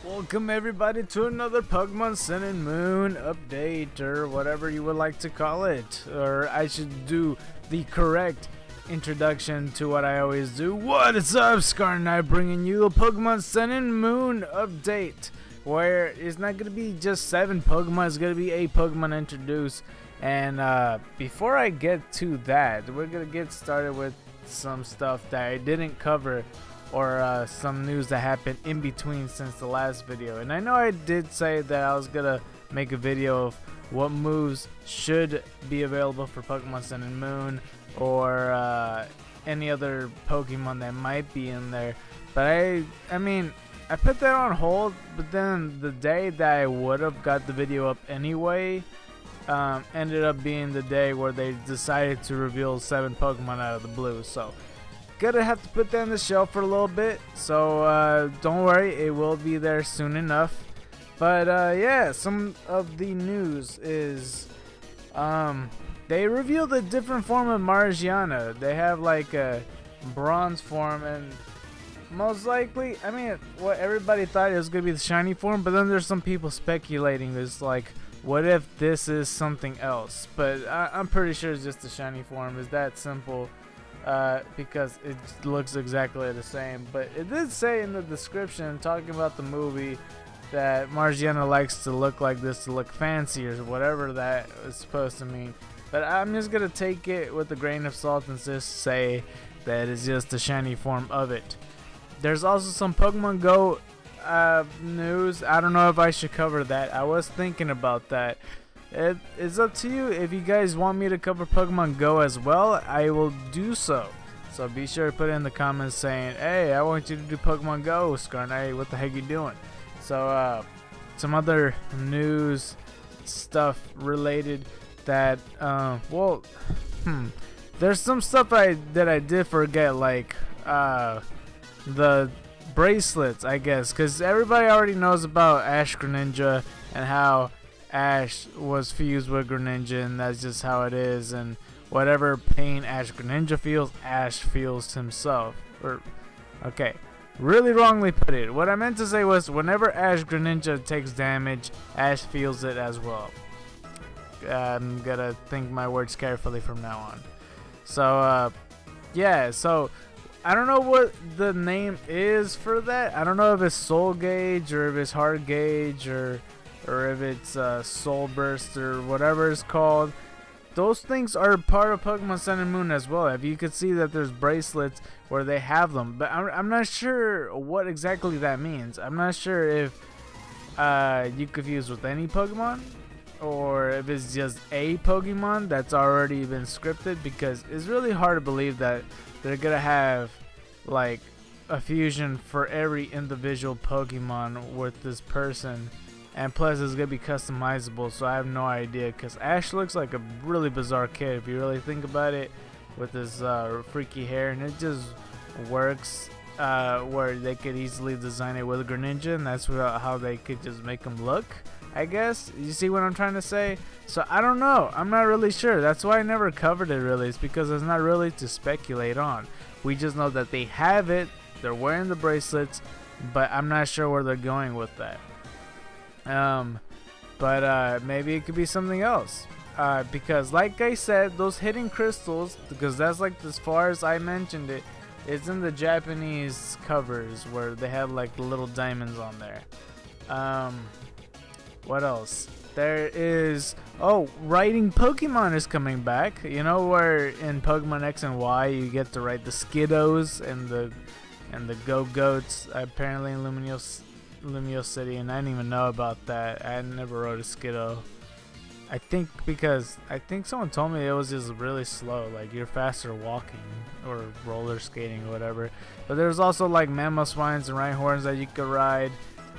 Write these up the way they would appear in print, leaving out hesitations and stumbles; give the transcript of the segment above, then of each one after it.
Welcome everybody to another Pokemon Sun and Moon update, or whatever you would like to call it. Or I should do the correct introduction to what I always do. What is up, Scar and I bringing you a Pokemon Sun and Moon update, where it's not going to be just 7 Pokemon, it's going to be 8 Pokemon introduced. And before I get to that, we're going to get started with some stuff that I didn't cover, or some news that happened in between since the last video. And I know I did say that I was gonna make a video of what moves should be available for Pokemon Sun and Moon, or any other Pokemon that might be in there. But I mean, I put that on hold, but then the day that I would have got the video up anyway ended up being the day where they decided to reveal 7 Pokemon out of the blue. So gonna have to put that on the shelf for a little bit, so don't worry, it will be there soon enough. But yeah, some of the news is they revealed a different form of Margiana. They have like a bronze form, and most likely, I mean, what everybody thought it was gonna be the shiny form, but then there's some people speculating it's like, what if this is something else? But I'm pretty sure it's just the shiny form. Is that simple? Because it looks exactly the same. But it did say in the description, talking about the movie, that Margiana likes to look like this to look fancy, or whatever that is supposed to mean. But I'm just gonna take it with a grain of salt and just say that it's just the shiny form of it. There's also some Pokemon Go news. I don't know if I should cover that. I was thinking about that. It is up to you. If you guys want me to cover Pokemon Go as well, I will do so. So be sure to put it in the comments saying, hey, I want you to do Pokemon Go, Skarnay, what the heck you doing? So some other news stuff related that there's some stuff that I did forget, like the bracelets, I guess, because everybody already knows about Ash Greninja and how Ash was fused with Greninja, and that's just how it is. And whatever pain Ash Greninja feels, Ash feels himself. Okay, really wrongly put it. What I meant to say was, whenever Ash Greninja takes damage, Ash feels it as well. I'm gonna think my words carefully from now on. So yeah, so I don't know what the name is for that. I don't know if it's Soul Gauge, or if it's Heart Gauge, or if it's Soul Burst, or whatever it's called. Those things are part of Pokemon Sun and Moon as well. If you could see that there's bracelets where they have them, but I'm not sure what exactly that means. I'm not sure if you could fuse with any Pokemon, or if it's just a Pokemon that's already been scripted, because it's really hard to believe that they're gonna have like a fusion for every individual Pokemon with this person. And plus it's gonna be customizable, so I have no idea, because Ash looks like a really bizarre kid if you really think about it, with his freaky hair, and it just works where they could easily design it with Greninja, and that's how they could just make him look, I guess. You see what I'm trying to say? So I don't know, I'm not really sure. That's why I never covered it really. It's because it's not really to speculate on. We just know that they have it, they're wearing the bracelets, but I'm not sure where they're going with that. But maybe it could be something else, because like I said, those hidden crystals, because that's like as far as I mentioned it, it's in the Japanese covers where they have like the little diamonds on there. What else? There is, writing Pokemon is coming back. You know, where in Pokemon X and Y you get to write the Skiddos and the Go-Goats, apparently in Lumio City, and I didn't even know about that. I never rode a Skiddo. I think someone told me it was just really slow, like you're faster walking or roller skating or whatever. But there's also like Mamoswines and Rhyhorns that you could ride.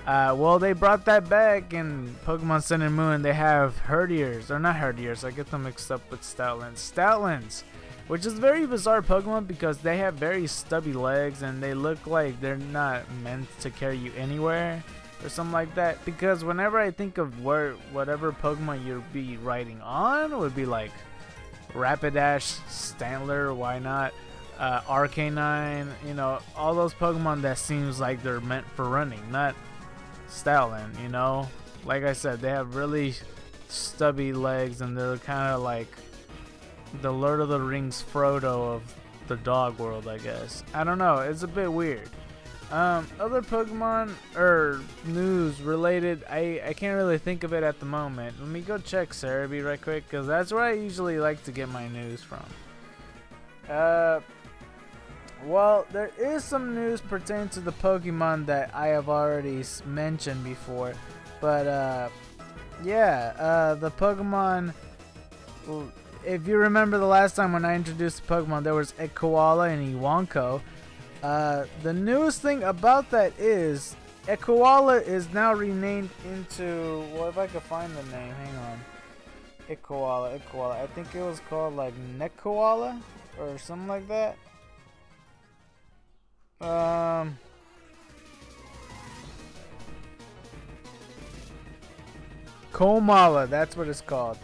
Well, they brought that back in Pokemon Sun and Moon. They have Herdiers, or not Herdiers, I get them mixed up with Stoutlands, which is a very bizarre Pokemon because they have very stubby legs and they look like they're not meant to carry you anywhere or something like that. Because whenever I think of whatever Pokemon you'd be riding on, would be like Rapidash, Stantler, why not, Arcanine, you know, all those Pokemon that seems like they're meant for running, not Stoutland, you know? Like I said, they have really stubby legs, and they're kind of like the Lord of the Rings Frodo of the dog world, I guess. I don't know, it's a bit weird. Other Pokemon or news related, I can't really think of it at the moment. Let me go check Cerebi right quick, because that's where I usually like to get my news from. Well, there is some news pertaining to the Pokemon that I have already mentioned before, but yeah, the Pokemon. If you remember the last time when I introduced the Pokemon, there was a Koala and Iwanko. The newest thing about that is a Koala is now renamed into, well, if I could find the name, hang on. A Koala. I think it was called like Neck Koala or something like that. Komala, that's what it's called.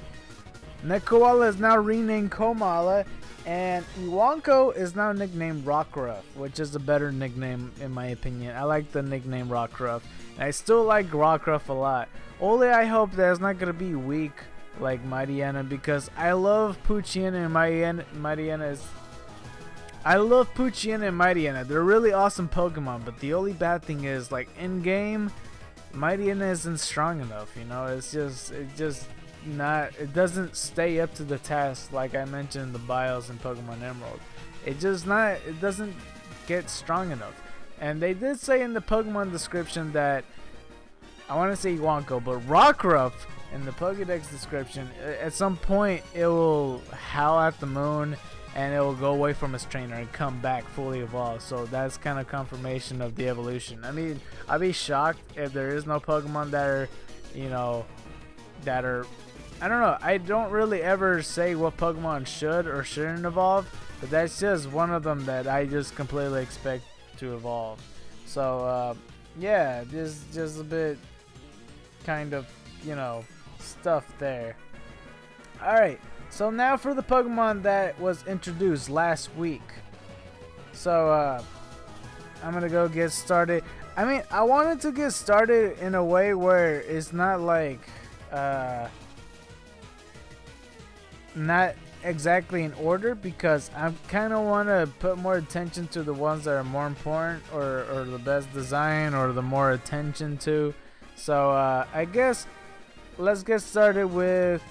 Nekoala is now renamed Komala, and Iwanko is now nicknamed Rockruff, which is a better nickname in my opinion. I like the nickname Rockruff, and I still like Rockruff a lot. Only I hope that it's not gonna be weak like Mightyena, because I love Poochyena and Mightyena is. I love Poochyena and Mightyena. They're really awesome Pokemon, but the only bad thing is, like, in game, Mightyena isn't strong enough. You know, it doesn't stay up to the task like I mentioned in the bios in Pokemon Emerald. It doesn't get strong enough. And they did say in the Pokemon description that, I want to say Iwanko, but Rockruff in the Pokédex description, at some point it will howl at the moon and it will go away from its trainer and come back fully evolved. So that's kind of confirmation of the evolution. I mean, I'd be shocked if there is no Pokemon that are, you know, I don't know. I don't really ever say what Pokemon should or shouldn't evolve, but that's just one of them that I just completely expect to evolve. So yeah, just a bit kind of, you know, stuff there. Alright, so now for the Pokemon that was introduced last week. So I'm gonna go get started. I mean, I wanted to get started in a way where it's not like not exactly in order, because I kind of want to put more attention to the ones that are more important or the best design or the more attention to. So I guess let's get started with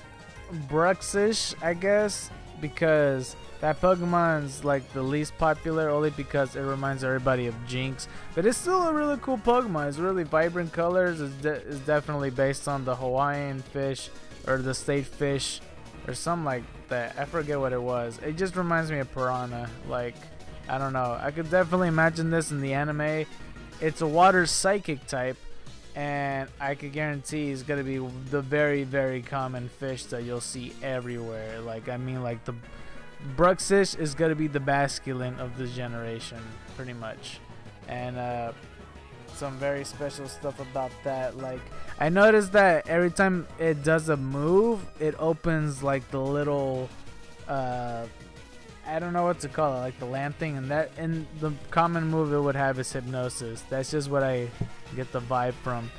Bruxish, I guess, because that Pokemon's like the least popular, only because it reminds everybody of Jinx. But it's still a really cool Pokemon. It's really vibrant colors. It's definitely based on the Hawaiian fish or the state fish or something like that. I forget what it was. It just reminds me of Piranha. Like, I don't know. I could definitely imagine this in the anime. It's a water psychic type, and I could guarantee it's gonna be the very, very common fish that you'll see everywhere. Like, I mean, like the Bruxish is gonna be the Basculin of this generation, pretty much. And some very special stuff about that. Like, I noticed that every time it does a move, it opens like the little I don't know what to call it, like the lamp thing, and that in the common move it would have is Hypnosis. That's just what I get the vibe from.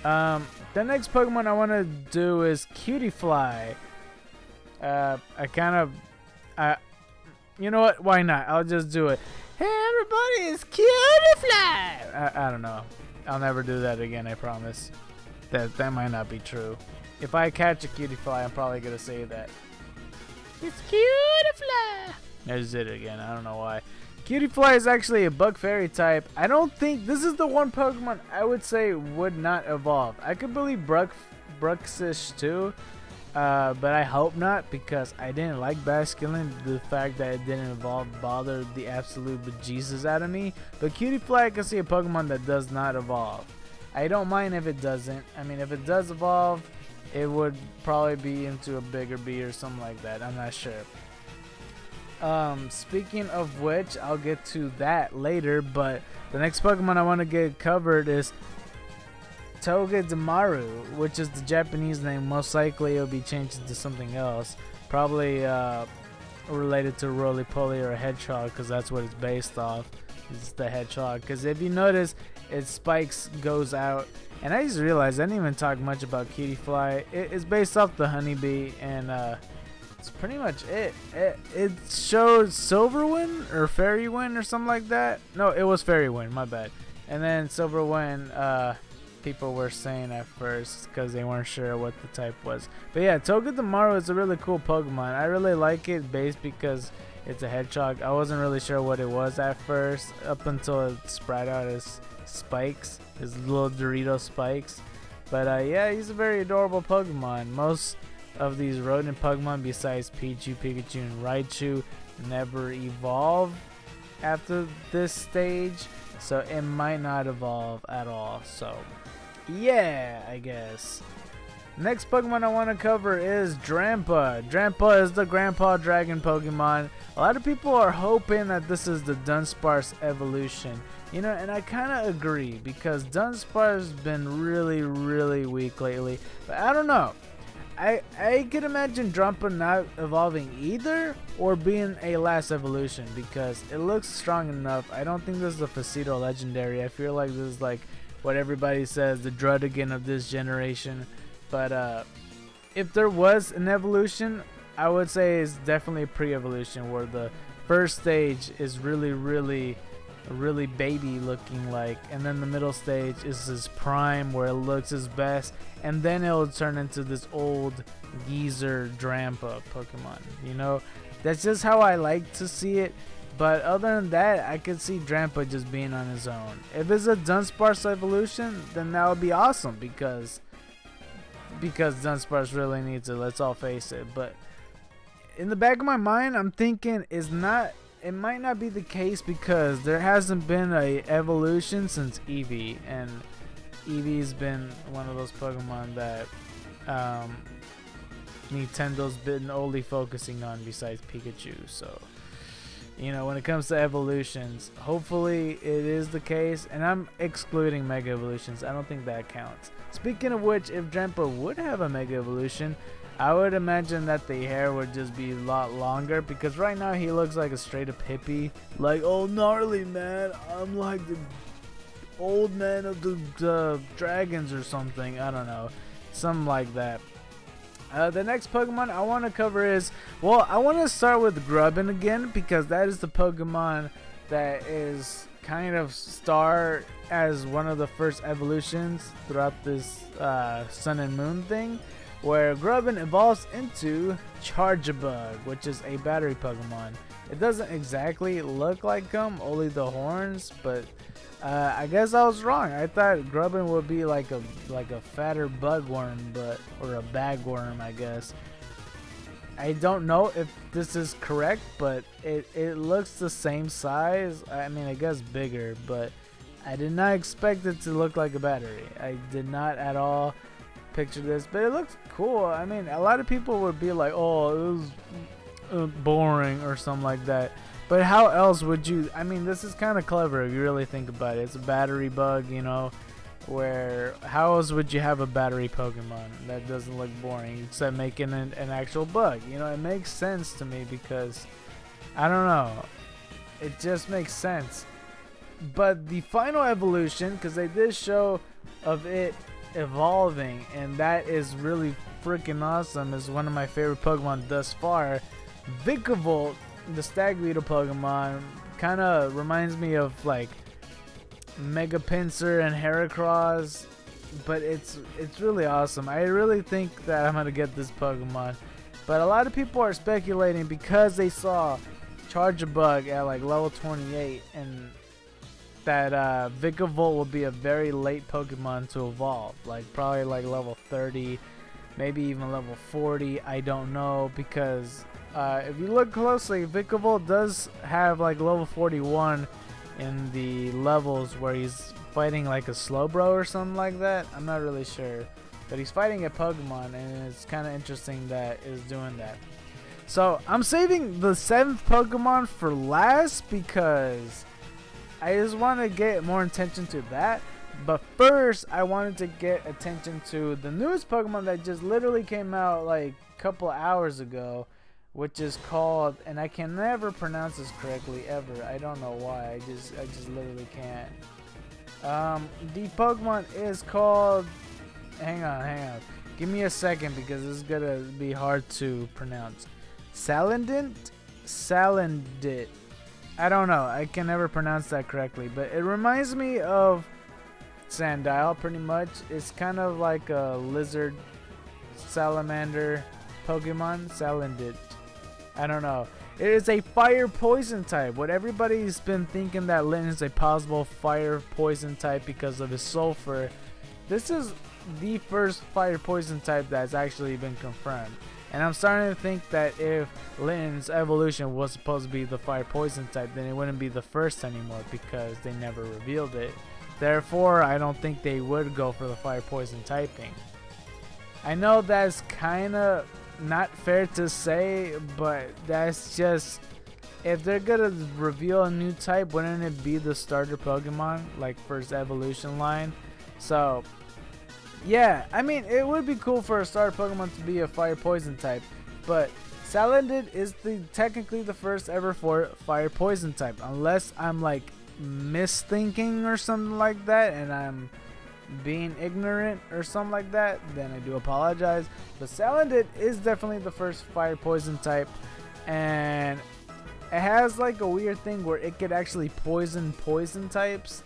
The next Pokemon I want to do is Cutiefly. You know what? Why not? I'll just do it. Hey everybody, it's Cutiefly! I don't know. I'll never do that again, I promise. That might not be true. If I catch a Cutiefly, I'm probably gonna say that. It's Cutiefly! I just did it again, I don't know why. Cutiefly is actually a bug fairy type. I don't think this is the one Pokemon I would say would not evolve. I could believe Bruxish too, but I hope not, because I didn't like Basculin. The fact that it didn't evolve bothered the absolute bejesus out of me. But Cutiefly, I can see a Pokemon that does not evolve. I don't mind if it doesn't. I mean, if it does evolve, it would probably be into a bigger bee or something like that. I'm not sure. Speaking of which, I'll get to that later, but the next Pokemon I want to get covered is Togedemaru, which is the Japanese name. Most likely it'll be changed into something else, probably related to Roly-Poly or a Hedgehog, because that's what it's based off. It's the hedgehog, because if you notice, its spikes goes out. And I just realized I didn't even talk much about Cutie Fly. It's based off the honeybee, and that's pretty much it. It showed Silverwind or Fairywind or something like that. No, it was Fairywind, my bad. And then Silverwind, people were saying at first because they weren't sure what the type was. But yeah, Togedemaru is a really cool Pokemon. I really like it based because it's a hedgehog. I wasn't really sure what it was at first up until it spread out as spikes, his little Dorito spikes. But yeah, he's a very adorable Pokemon. Most of these rodent Pokemon besides Pichu, Pikachu, and Raichu never evolve after this stage, so it might not evolve at all. So yeah, I guess. Next Pokemon I want to cover is Drampa. Drampa is the Grandpa Dragon Pokemon. A lot of people are hoping that this is the Dunsparce evolution. You know, and I kind of agree because Dunsparce's been really weak lately. But I don't know. I could imagine Drampa not evolving either or being a last evolution because it looks strong enough. I don't think this is a Facito Legendary. I feel like this is like what everybody says, the Drudigan of this generation. But if there was an evolution, I would say it's definitely a pre-evolution where the first stage is really baby looking like, and then the middle stage is his prime where it looks his best, and then it'll turn into this old geezer Drampa Pokemon. You know, that's just how I like to see it. But other than that, I could see Drampa just being on his own. If it's a Dunsparce evolution, then that would be awesome because Dunsparce really needs it, let's all face it. But in the back of my mind, I'm thinking it might not be the case because there hasn't been a evolution since Eevee, and Eevee's been one of those Pokemon that Nintendo's been only focusing on besides Pikachu. So, you know, when it comes to evolutions, hopefully it is the case, and I'm excluding Mega Evolutions. I don't think that counts. Speaking of which, if Drampa would have a Mega Evolution, I would imagine that the hair would just be a lot longer because right now he looks like a straight up hippie. Like, oh gnarly man, I'm like the old man of the dragons or something. I don't know. Something like that. The next Pokemon I want to cover is, well, I want to start with Grubbin again because that is the Pokemon that is kind of star as one of the first evolutions throughout this Sun and Moon thing, where Grubbin evolves into Charjabug, which is a battery Pokemon. It doesn't exactly look like him, only the horns, but I guess I was wrong. I thought Grubbin would be like a fatter bugworm, or a bagworm, I guess. I don't know if this is correct, but it looks the same size. I mean, I guess bigger, but I did not expect it to look like a battery. I did not at all picture this, but it looks cool. I mean, a lot of people would be like, oh, it was boring or something like that. But how else would you, I mean, this is kind of clever if you really think about it. It's a battery bug, you know, where how else would you have a battery Pokemon that doesn't look boring except making an actual bug? You know, it makes sense to me because, I don't know, it just makes sense. But the final evolution, because they did show of it evolving, and that is really freaking awesome, is one of my favorite Pokemon thus far. Vikavolt, the Stag Beetle Pokemon, kind of reminds me of like Mega Pinsir and Heracross, but it's really awesome. I really think that I'm gonna get this Pokemon, but a lot of people are speculating because they saw Charjabug at like level 28 and that Vikavolt will be a very late Pokemon to evolve, like probably like level 30, maybe even level 40. I don't know, because if you look closely, Vikavolt does have like level 41 in the levels where he's fighting like a Slowbro or something like that. I'm not really sure, but he's fighting a Pokemon, and it's kind of interesting that is doing that. So I'm saving the 7th Pokemon for last because I just want to get more attention to that. But first, I wanted to get attention to the newest Pokemon that just literally came out like a couple hours ago, which is called, and I can never pronounce this correctly ever. I don't know why. I just literally can't. The Pokemon is called. Hang on. Give me a second because this is gonna be hard to pronounce. Salandit. I don't know. I can never pronounce that correctly, but it reminds me of Sandile pretty much. It's kind of like a lizard salamander Pokemon. Salandit. I don't know. It is a fire poison type. What everybody's been thinking that Litten is a possible fire poison type because of his sulfur. This is the first fire poison type that's actually been confirmed. And I'm starting to think that if Litten's evolution was supposed to be the fire poison type, then it wouldn't be the first anymore because they never revealed it. Therefore, I don't think they would go for the fire poison typing. I know that's kind of not fair to say, but that's just, if they're gonna reveal a new type, wouldn't it be the starter Pokemon, like first evolution line? So yeah, I mean, it would be cool for a starter Pokemon to be a fire poison type, but Salandit is technically the first ever for fire poison type, unless I'm like misthinking or something like that and I'm being ignorant or something like that, then I do apologize. But Salandit is definitely the first fire poison type, and it has like a weird thing where it could actually poison types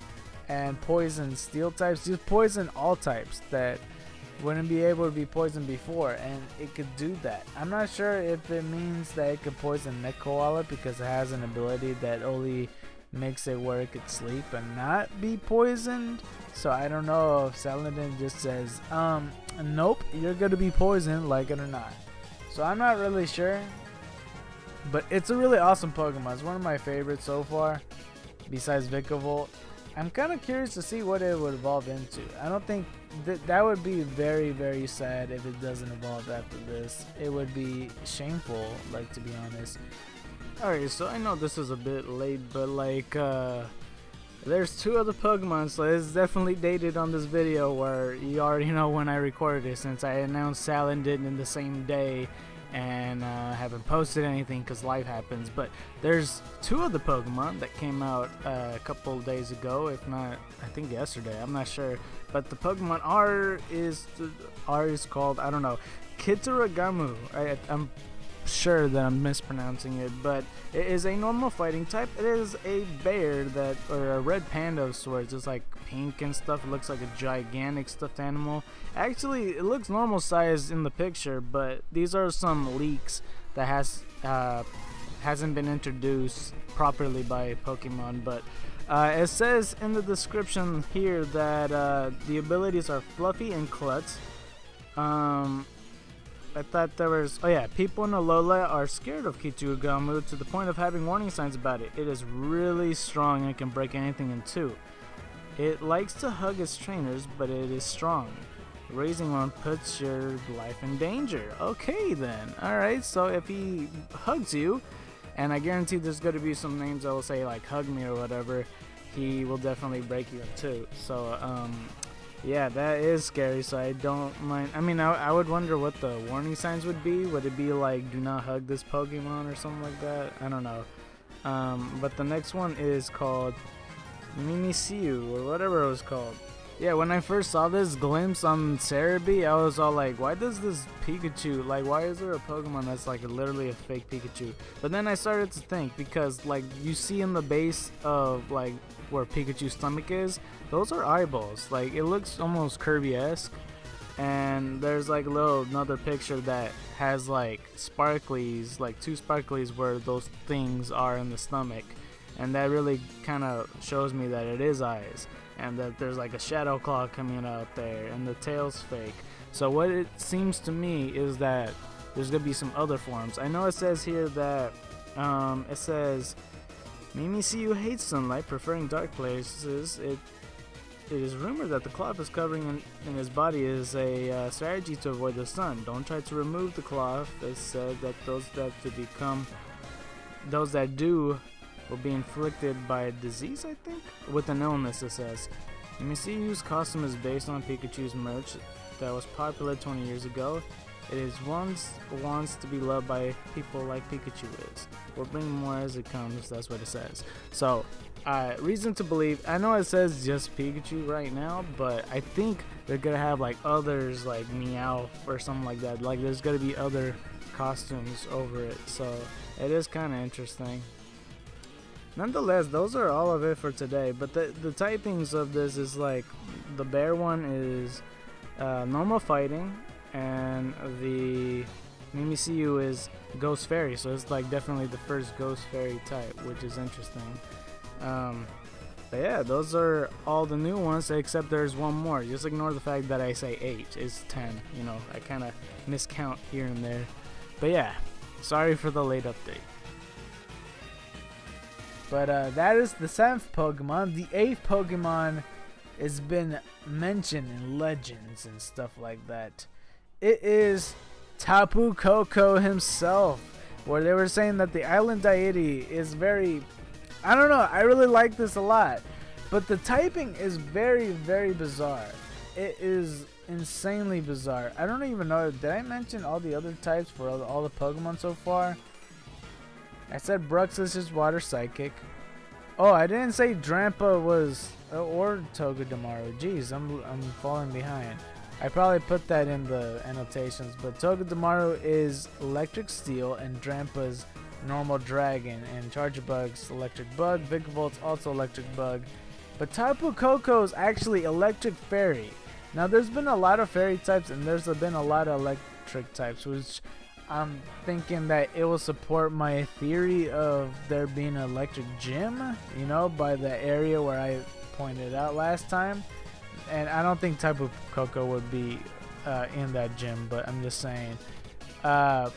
and poison steel types, just poison all types that wouldn't be able to be poisoned before, and it could do that. I'm not sure if it means that it could poison Neck Koala because it has an ability that only makes it where it could sleep and not be poisoned. So I don't know if Salandit just says, nope, you're gonna be poisoned, like it or not. So I'm not really sure, but it's a really awesome Pokemon. It's one of my favorites so far, besides Vikavolt. I'm kind of curious to see what it would evolve into. I don't think that would be very, very sad if it doesn't evolve after this. It would be shameful, like, to be honest. Alright, so I know this is a bit late, but like, there's two other Pokemon, so it's definitely dated on this video where you already know when I recorded it, since I announced Salandit in the same day and haven't posted anything because life happens. But there's two other Pokemon that came out a couple days ago, if not, I think yesterday, I'm not sure. But the Pokemon R is called, I don't know, Kituragamu. I'm sure that I'm mispronouncing it, but it is a normal fighting type. It is a bear that, or a red panda of sorts. It's like pink and stuff. It looks like a gigantic stuffed animal. Actually, it looks normal size in the picture, but these are some leaks that hasn't been introduced properly by Pokemon. But it says in the description here that the abilities are Fluffy and Klutz. I thought there was, oh yeah, people in Alola are scared of Kituragamu to the point of having warning signs about it. It is really strong and can break anything in two. It likes to hug its trainers, but it is strong. Raising one puts your life in danger. Okay then, alright, so if he hugs you, and I guarantee there's going to be some names that will say like hug me or whatever, he will definitely break you in two. So, yeah, that is scary, so I don't mind. I mean, I would wonder what the warning signs would be. Would it be like, do not hug this Pokemon or something like that? I don't know. But the next one is called Mimisiu, or whatever it was called. Yeah, when I first saw this glimpse on Cerebi, I was all like, why does this Pikachu, like, why is there a Pokemon that's like literally a fake Pikachu? But then I started to think, because like you see in the base of like where Pikachu's stomach is, those are eyeballs. Like, it looks almost Kirby-esque. And there's like another picture that has like sparklies, like two sparklies where those things are in the stomach, and that really kind of shows me that it is eyes, and that there's like a shadow claw coming out there, and the tail's fake. So what it seems to me is that there's gonna be some other forms. I know it says here that it says Mimisiu hates sunlight, preferring dark places. It is rumored that the cloth is covering in his body is a strategy to avoid the sun. Don't try to remove the cloth. It's said that those that do will be inflicted by a disease, I think? With an illness, it says. Mimisiu's costume is based on Pikachu's merch that was popular 20 years ago. It is wants to be loved by people like Pikachu is. We'll bring more as it comes. That's what it says. So, reason to believe. I know it says just Pikachu right now, but I think they're gonna have like others, like Meowth or something like that. Like there's gonna be other costumes over it. So it is kind of interesting. Nonetheless, those are all of it for today. But the typings of this is like the bear one is normal fighting. And the Mimikyu is Ghost Fairy, so it's like definitely the first Ghost Fairy type, which is interesting. But yeah, those are all the new ones, except there's one more. Just ignore the fact that I say 8. It's 10. You know, I kind of miscount here and there. But yeah, sorry for the late update. But that is the 7th Pokemon. The 8th Pokemon has been mentioned in legends and stuff like that. It is Tapu Koko himself, where they were saying that the island deity is very, I don't know, I really like this a lot, but the typing is very, very bizarre. It is insanely bizarre. I don't even know, did I mention all the other types for all the Pokemon so far? I said Bruxus is water psychic. Oh, I didn't say Drampa was, or Togedemaru. Jeez, I'm falling behind. I probably put that in the annotations, but Togedemaru is electric steel and Drampa's normal dragon, and Charjabug's electric bug, Vikavolt also electric bug, but Tapu Koko is actually electric fairy. Now there's been a lot of fairy types and there's been a lot of electric types, which I'm thinking that it will support my theory of there being an electric gym, you know, by the area where I pointed out last time. And I don't think Tapu Koko would be in that gym, but I'm just saying. But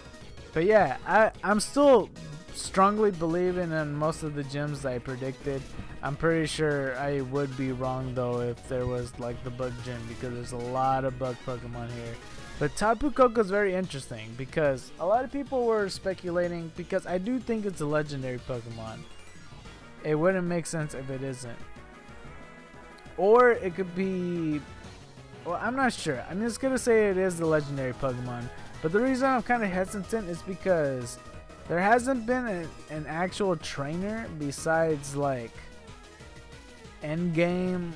yeah, I'm still strongly believing in most of the gyms that I predicted. I'm pretty sure I would be wrong though if there was like the bug gym, because there's a lot of bug Pokemon here. But Tapu Koko is very interesting because a lot of people were speculating, because I do think it's a legendary Pokemon. It wouldn't make sense if it isn't. Or it could be, well, I'm not sure. I'm just gonna say it is the legendary Pokemon. But the reason I'm kind of hesitant is because there hasn't been an actual trainer besides like Endgame.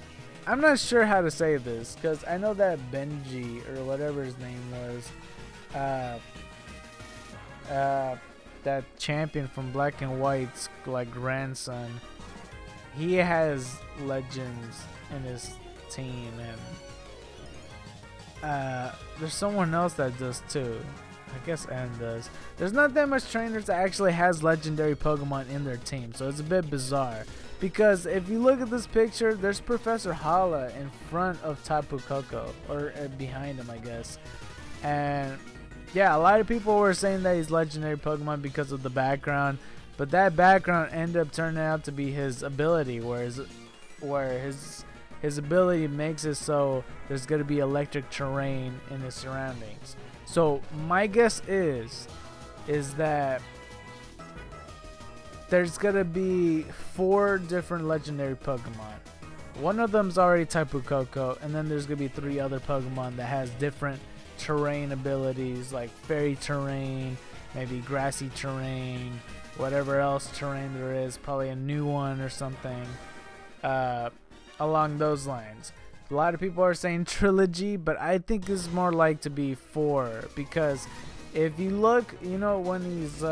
I'm not sure how to say this, because I know that Benji or whatever his name was, that champion from Black and White's like grandson, he has legends in his team, and there's someone else that does too. I guess N does. There's not that much trainers that actually has legendary Pokemon in their team, so it's a bit bizarre. Because if you look at this picture, there's Professor Hala in front of Tapu Koko, or behind him, I guess. And yeah, a lot of people were saying that he's legendary Pokemon because of the background, but that background ended up turning out to be his ability, where his ability makes it so there's going to be electric terrain in his surroundings. So my guess is that there's going to be 4 different legendary Pokemon. One of them's already Tapu Koko, and then there's going to be 3 other Pokemon that has different terrain abilities, like fairy terrain, maybe grassy terrain, whatever else terrain there is, probably a new one or something, along those lines. A lot of people are saying trilogy, but I think this is more like to be 4, because if you look, you know, when he's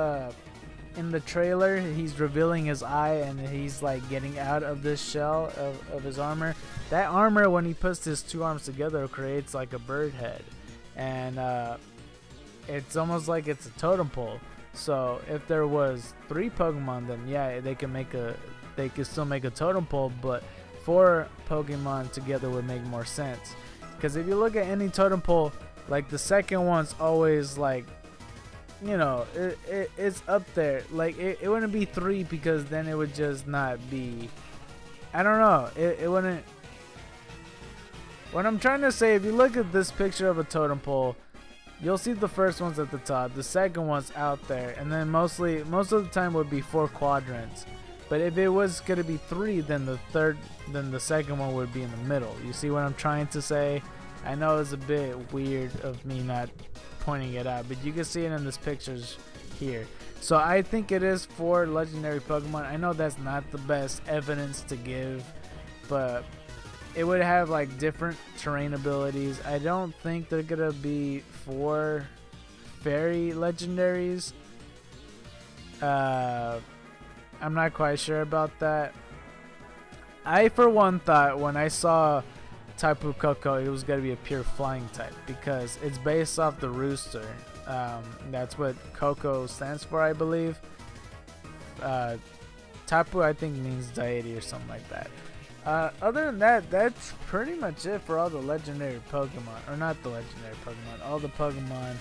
in the trailer, he's revealing his eye and he's like getting out of this shell of his armor. That armor, when he puts his 2 arms together, creates like a bird head, and it's almost like it's a totem pole. So if there was 3 Pokemon, then yeah, they could still make a totem pole, but 4 Pokemon together would make more sense. Because if you look at any totem pole, like the second one's always like, you know, it's up there. Like it wouldn't be 3, because then it would just not be, I don't know, it wouldn't. What I'm trying to say, if you look at this picture of a totem pole, you'll see the first one's at the top, the second one's out there, and then most of the time would be 4 quadrants. But if it was gonna be 3, then the second one would be in the middle. You see what I'm trying to say? I know it's a bit weird of me not pointing it out, but you can see it in this pictures here. So I think it is for legendary Pokemon. I know that's not the best evidence to give, but it would have like different terrain abilities. I don't think they're gonna be for fairy legendaries. I'm not quite sure about that. I for one thought when I saw Tapu Koko it was gonna be a pure flying type because it's based off the rooster. That's what Koko stands for, I believe. Tapu I think means deity or something like that. Other than that, that's pretty much it for all the legendary Pokemon. Or not the legendary Pokemon, all the Pokemon.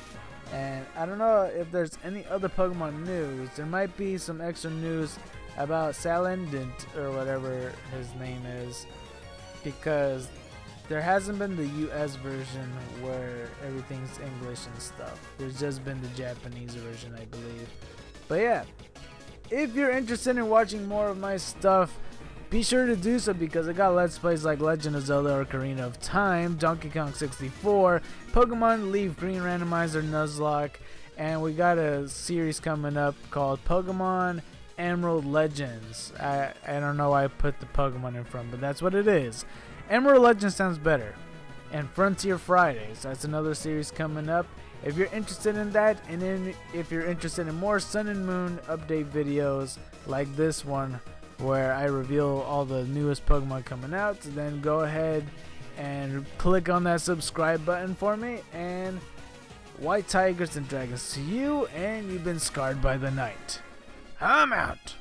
And I don't know if there's any other Pokemon news. There might be some extra news about Salendent or whatever his name is. Because there hasn't been the US version where everything's English and stuff. There's just been the Japanese version, I believe. But yeah, if you're interested in watching more of my stuff, be sure to do so because I got Let's Plays like Legend of Zelda Ocarina of Time, Donkey Kong 64, Pokemon Leaf Green Randomizer Nuzlocke, and we got a series coming up called Pokemon Emerald Legends. I don't know why I put the Pokemon in front, but that's what it is. Emerald Legends sounds better. And Frontier Fridays, that's another series coming up. If you're interested in that, and then if you're interested in more Sun and Moon update videos like this one, where I reveal all the newest Pokemon coming out, then go ahead and click on that subscribe button for me. And white tigers and dragons to you, and you've been scarred by the night. I'm out.